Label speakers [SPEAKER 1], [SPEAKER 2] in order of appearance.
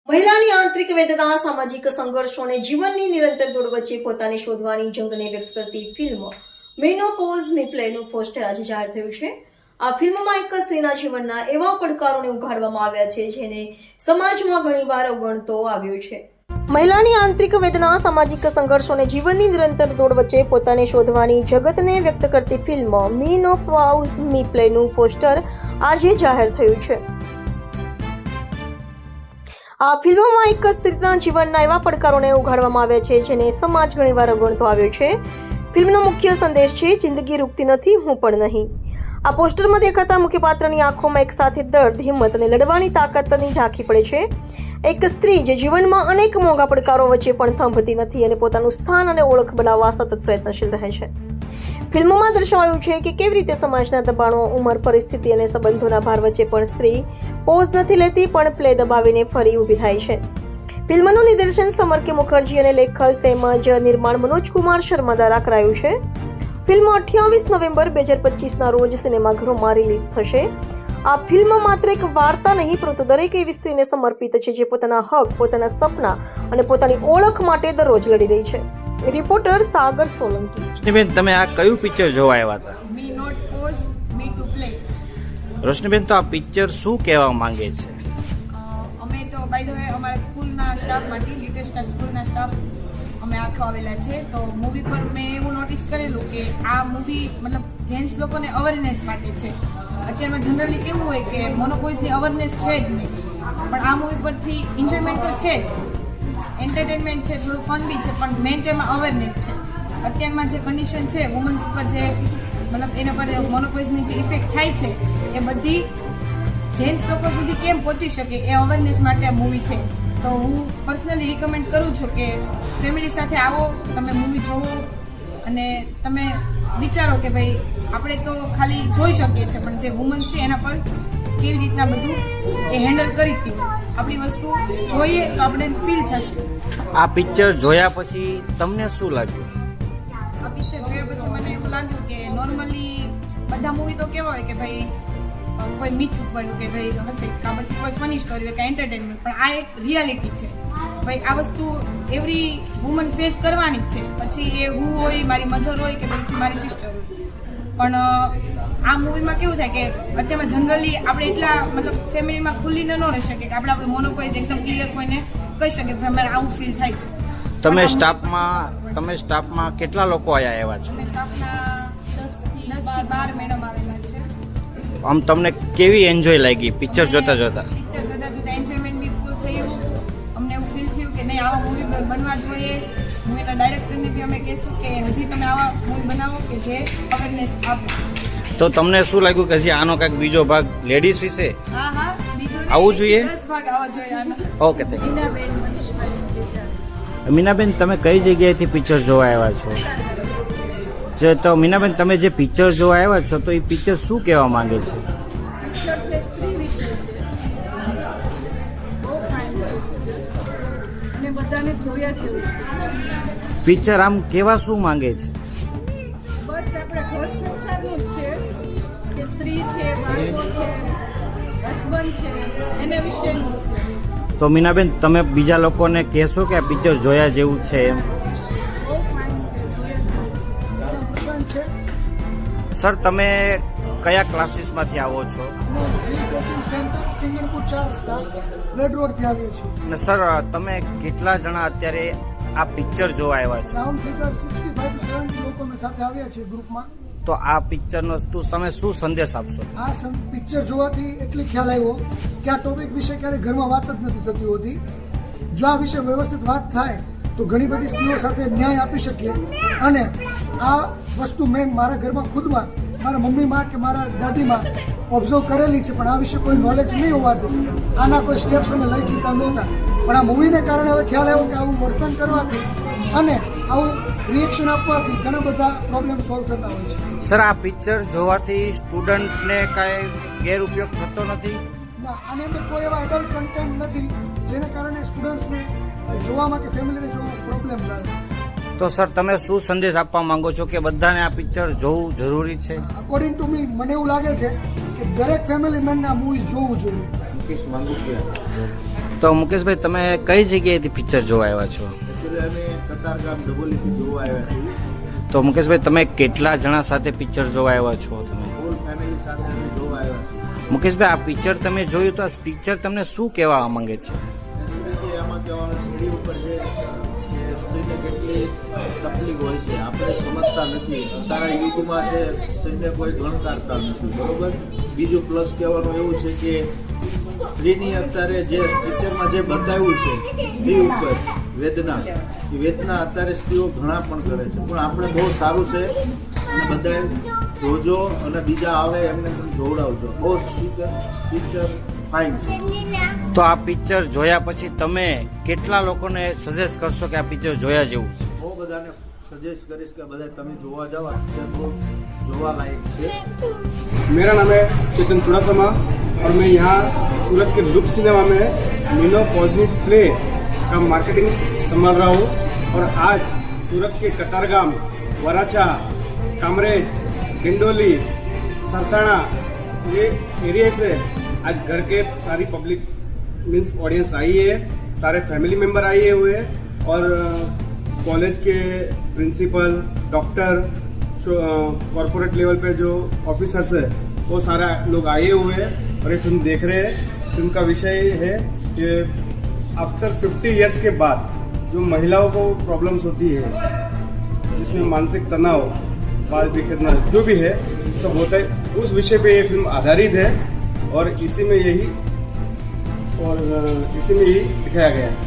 [SPEAKER 1] મહિલાની આંતરિક વેદના, સામાજિક સંઘર્ષો અને જીવનની નિરંતર દોડ વચ્ચે પોતાને શોધવાની જંગને વ્યક્ત કરતી ફિલ્મ મેનોપોઝ મી પ્લેનું પોસ્ટર આજે જાહેર થયું છે. આ ફિલ્મમાં એક સ્ત્રીના જીવનના એવા પડકારોને ઉઘાડવામાં આવ્યા છે જેને સમાજમાં ઘણીવાર અવગણતો આવ્યો છે. મહિલાની આંતરિક વેદના, સામાજિક સંઘર્ષો અને જીવનની નિરંતર દોડ વચ્ચે પોતાને શોધવાની જગતને વ્યક્ત કરતી ફિલ્મ મેનોપોઝ મી પ્લેનું પોસ્ટર આજે જાહેર થયું છે. આ ફિલ્મમાં એક સ્ત્રીના જીવનના એવા પડકારોને ઉઘાડવામાં આવ્યા છે જેને સમાજ ઘણીવાર અવગણતો આવ્યો છે. ફિલ્મનો મુખ્ય સંદેશ છે, જિંદગી રૂકતી નથી, હું પણ નહીં. આ પોસ્ટરમાં દેખાતા મુખ્ય પાત્રની આંખોમાં એક સાથે દર્દ, હિંમત અને લડવાની તાકાતની ઝાંખી પડે છે. એક સ્ત્રી જે જીવનમાં અનેક મોંઘા પડકારો વચ્ચે પણ થંભતી નથી અને પોતાનું સ્થાન અને ઓળખ બનાવવા સતત પ્રયત્નશીલ રહે છે. ફિલ્મમાં દર્શાવાયું છે કે કેવી રીતે સમાજના દબાણો, ઉંમર, પરિસ્થિતિ અને સંબંધોના ભાર વચ્ચે પણ સ્ત્રી પોઝ નથી લેતી, પણ પ્લે દબાવીને ફરી ઊભી થાય છે. ફિલ્મનું નિર્દેશન સમર કે મુખર્જી અને લેખન તેમજ નિર્માણ મનોજ કુમાર શર્મા દ્વારા કરાયું છે. ફિલ્મ 28 નવેમ્બર 2025ના રોજ સિનેમાઘરોમાં રિલીઝ થશે. આ ફિલ્મ માત્ર એક વાર્તા નહીં, પરંતુ દરેક એવી સ્ત્રીને સમર્પિત છે જે પોતાના હક, પોતાના સપના અને પોતાની ઓળખ માટે દરરોજ લડી રહી છે. રિપોર્ટર સાગર સોલંકી.
[SPEAKER 2] બેન, તમે આ કયું પિક્ચર જોવા આવ્યા હતા?
[SPEAKER 3] Me not pause me to play.
[SPEAKER 2] Roshniben, તો આ પિક્ચર શું કહેવા માંગે છે?
[SPEAKER 3] અમે તો બાય ધ વે અમારા સ્કૂલના સ્ટાફમાંથી, લિટરેચર સ્કૂલના સ્ટાફ અમે આખો આવેલા છે. તો મૂવી પર મેં એવું નોટિસ કરેલું કે આ મૂવી મતલબ જેન્ટ્સ લોકોને અવેરનેસ માટે છે. અત્યારમાં જનરલી કેવું હોય કે મોનોપોઝની અવેરનેસ છે જ નહીં, પણ આ મૂવી પરથી એન્જોયમેન્ટ તો છે જ, એન્ટરટેનમેન્ટ છે, થોડું ફન બી છે, પણ મેઇન તો એમાં અવેરનેસ છે. અત્યારમાં જે કન્ડિશન છે વુમન્સ પર, જે મતલબ એના પર મોનોપોઝની જે ઇફેક્ટ થાય છે એ બધી જેન્ટ્સ લોકો સુધી કેમ પહોંચી શકે એ અવેરનેસ માટે આ મૂવી છે. તો હું પર્સનલી રિકમેન્ડ કરું છું કે ફેમિલી સાથે આવો, તમે મૂવી જોવો અને તમે વિચારો કે ભાઈ આપણે તો ખાલી જોઈ શકીએ છીએ, પણ જે વુમન્સ છે એના પર કેવી રીતના બધું એ હેન્ડલ કરી હતી. આપણી વસ્તુ જોઈએ તો આપણે ફીલ થશે.
[SPEAKER 2] આ પિક્ચર જોયા પછી તમને શું લાગ્યું?
[SPEAKER 3] આ પિક્ચર જોયા પછી મને એવું લાગ્યું કે નોર્મલી બધા મૂવી તો કેવા હોય કે ભાઈ કોઈ મિથ બન્યું કે ભાઈ હશે, કાં પછી કોઈ ફની સ્ટોરી હોય, કાં એન્ટરટેનમેન્ટ, પણ આ એક રિયાલિટી છે. ભાઈ આ વસ્તુ એવરી વુમન ફેસ કરવાની જ છે. પછી એ હું હોય, મારી મધર હોય કે પછી મારી સિસ્ટર હોય. પણ આ મૂવીમાં કેવું થાય કે અત્યારમાં જનરલી આપણે એટલા મતલબ ફેમિલીમાં ખુલ્લીને ન રહી શકીએ કે આપણે આપણું મોનોપોઝ એકદમ ક્લિયર કોઈને કહી શકીએ કે અમારે આવું ફીલ થાય છે.
[SPEAKER 2] તમે સ્ટાફમાં કેટલા લોકો આવ્યા છો?
[SPEAKER 3] અમે સ્ટાફના 10 થી 12 મેડમ આવેલા છે.
[SPEAKER 2] આમ તમને કેવી એન્જોય લાગી પિક્ચર જોતા જોતા?
[SPEAKER 3] પિક્ચર જોતા જોતા એન્જોયમેન્ટ બી ફૂલ થયું. અમને એવું ફીલ થયું કે નહીં, આવા મૂવી બનવા જોઈએ. મૂવીના ડાયરેક્ટરને બી અમે કહીશું કે હજી તમે આવા મૂવી બનાવો કે જે અવેરનેસ આપે.
[SPEAKER 2] તો તમને શું લાગ્યું કે હજી આનો કાંઈક બીજો ભાગ લેડીઝ વિશે
[SPEAKER 3] હા બીજો
[SPEAKER 2] આવું જોઈએ?
[SPEAKER 3] 10 ભાગ આવવા જોઈએ આનો.
[SPEAKER 2] Okay, thank you. મીનાબેન, તમે કઈ જગ્યાએથી પિક્ચર જોવા આવ્યા છો? તો મીનાબેન, તમે જે પિક્ચર જોવા આવ્યા છો તો એ પિક્ચર શું કહેવા માંગે છે? પિક્ચર આમ કેવા શું માંગે છે?
[SPEAKER 4] બસ આપણે ઘર સંસારનું જ છે કે સ્ત્રી છે, બાળકો છે, હસબન્ડ છે, એને વિશેનું છે.
[SPEAKER 2] તો મીનાબેન, તમે બીજા લોકોને કહેશો કે આ પિક્ચર જોયા જેવું છે એમ?
[SPEAKER 4] બહુ ફાઇન છે, જોયા જેવું છે.
[SPEAKER 2] સર, તમે કયા ક્લાસીસમાંથી આવો છો?
[SPEAKER 5] કોચિંગ સેન્ટર સિંગરપુર 4 રસ્તા રેડ રોડથી આવીએ છીએ.
[SPEAKER 2] અને સર, તમે કેટલા જણા અત્યારે આ પિક્ચર જોવા આવ્યા છો?
[SPEAKER 5] રાઉન્ડ ફિગર 65 to 70 લોકો અમે સાથે આવ્યા છીએ ગ્રુપમાં.
[SPEAKER 2] તો આ પિક્ચરનો તમે શું સંદેશ આપશો?
[SPEAKER 5] આ પિક્ચર જોવાથી એટલી ખ્યાલ આવ્યો કે આ ટોપિક વિશે ક્યારેય ઘરમાં વાત જ નથી થતી હોતી. જો આ વિશે વ્યવસ્થિત વાત થાય તો ઘણી બધી સ્ત્રીઓ સાથે ન્યાય આપી શકીએ. અને આ વસ્તુ મેં મારા ઘરમાં ખુદમાં મારા મમ્મીમાં કે મારા દાદીમાં ઓબ્ઝર્વ કરેલી છે, પણ આ વિશે કોઈ નોલેજ નહીં હોવાથી આના કોઈ સ્ટેપ્સ અમે લઈ ચૂક્યા નહોતા. પણ આ મૂવીને કારણે હવે ખ્યાલ આવ્યો કે આવું વર્તન કરવાથી અને આવું રિએક્શન આપવાથી ઘણા બધા પ્રોબ્લેમ સોલ્વ થતા હોય છે.
[SPEAKER 2] સર, આ પિક્ચર જોવાથી સ્ટુડન્ટને કાંઈ ગેરઉપયોગ થતો નથી?
[SPEAKER 5] ના, આની અંદર કોઈ એવા એડલ્ટ કન્ટેન્ટ નથી જેને કારણે સ્ટુડન્ટ્સને જોવામાં કે ફેમિલીને જોવામાં પ્રોબ્લેમ આવે.
[SPEAKER 2] તો સર, તમે શું સંદેશ આપવા માંગો છો કે બધાને આ પિક્ચર જોવું જરૂરી છે?
[SPEAKER 5] અકોર્ડિંગ ટુ મી, મને એવું લાગે છે કે દરેક ફેમિલી મેનને આ મૂવી જોવું જોઈએ.
[SPEAKER 2] તો મુકેશભાઈ તમે કઈ જગ્યાએથી પિક્ચર જોવા આવ્યા છો?
[SPEAKER 6] એકચ્યુઅલી અમે કતારગામ ડબોલીથી જોવા આવ્યા છીએ.
[SPEAKER 2] તો મુકેશભાઈ તમે કેટલા જણા સાથે પિક્ચર જોવા આવ્યા છો? તમે
[SPEAKER 6] ફૂલ ફેમિલી સાથે અમે જોવા આવ્યા છીએ.
[SPEAKER 2] મુકેશભાઈ આ પિક્ચર તમે જોયું તો આ પિક્ચર તમને શું કહેવા માંગે છે?
[SPEAKER 6] એકચ્યુઅલી જે આમાં કહેવાનું સ્ત્રી ઉપર છે કે સ્ત્રીને કેટલી તકલીફ હોય છે આપણે સમજતા નથી. અત્યારે યુગમાં છે સ્ત્રીને કોઈ ગણકારતા નથી, બરોબર. બીજું પ્લસ કહેવાનું એવું છે કે સ્ત્રીની અત્યારે જે પિક્ચરમાં જે બતાવ્યું છે સ્ત્રી ઉપર વેદના, એ વેદના અત્યારે સ્ત્રીઓ ઘણા પણ કરે છે, પણ આપણે બહુ સારું છે અને બધાએ જોજો અને બીજા આવે એમને પણ જોવડાવજો. બહુ પિક્ચર ફાઇન છે.
[SPEAKER 2] તો આ પિક્ચર જોયા પછી તમે કેટલા લોકોને સજેસ્ટ કરશો કે આ પિક્ચર જોયા જેવું છે?
[SPEAKER 6] બહુ બધાને सजेस्ट करीश कि બધા તમે જોવા જાઓ. આ પિક્ચર બહુ જોવા लायक છે.
[SPEAKER 7] मेरा नाम है चेतन चुड़ासमा और मैं यहाँ सूरत के लुप सिनेमा में मीनो कॉस्मिक प्ले का मार्केटिंग संभाल रहा हूँ. और आज सूरत के कतारगाम, वराछा, कामरेज, डिंडोली, सरथाना ये एरिया से आज घर के सारी पब्लिक मीन्स ऑडियंस आई है, सारे फैमिली मेम्बर आए हुए हैं और कॉलेज के प्रिंसिपल, डॉक्टर, कॉरपोरेट लेवल पे जो ऑफिसर्स है वो सारा लोग आए हुए हैं और ये फिल्म देख रहे हैं. फिल्म का विषय है कि आफ्टर 50 इयर्स के बाद जो महिलाओं को प्रॉब्लम्स होती है जिसमें मानसिक तनाव, बाल बिखरना जो भी है सब होता है, उस विषय पे ये फिल्म आधारित है और इसी में यही दिखाया गया है.